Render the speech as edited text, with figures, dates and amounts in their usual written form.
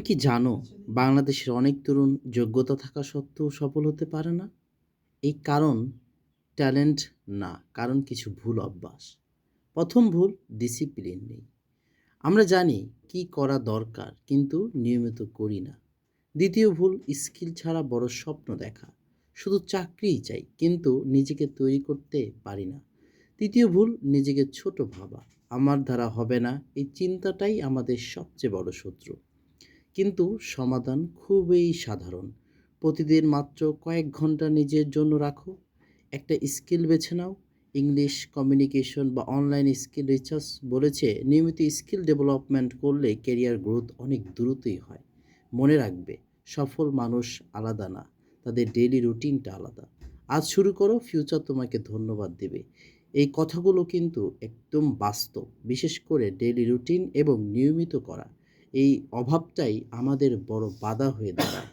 কি জানো বাংলাদেশের অনেক তরুণ যোগ্যতা থাকা সত্ত্বেও সফল হতে পারে না? এই কারণ ট্যালেন্ট না, কারণ কিছু ভুল অভ্যাস। প্রথম ভুল, ডিসিপ্লিন নেই। আমরা জানি কি করা দরকার কিন্তু নিয়মিত করি না। দ্বিতীয় ভুল, স্কিল ছাড়া বড় স্বপ্ন দেখা। শুধু চাকরিই চাই কিন্তু নিজেকে তৈরি করতে পারি না। তৃতীয় ভুল, নিজেকে ছোট ভাবা। আমার দ্বারা হবে না, এই চিন্তাটাই আমাদের সবচেয়ে বড় শত্রু। কিন্তু সমাধান খুবই সাধারণ। প্রতিদিন মাত্র কয়েক ঘন্টা নিজের জন্য রাখো। একটা স্কিল বেছে নাও। ইংলিশ, কমিউনিকেশন বা অনলাইন স্কিল রিসার্চ বলেছে নিয়মিত স্কিল ডেভেলপমেন্ট করলে ক্যারিয়ার গ্রোথ অনেক দ্রুতই হয়। মনে রাখবে, সফল মানুষ আলাদা না, তাদের ডেইলি রুটিনটা আলাদা। আজ শুরু করো, ফিউচার তোমাকে ধন্যবাদ দেবে। এই কথাগুলো কিন্তু একদম বাস্তব, বিশেষ করে ডেইলি রুটিন এবং নিয়মিত করা। এই অভাবটাই আমাদের বড় বাধা হয়ে দাঁড়ায়।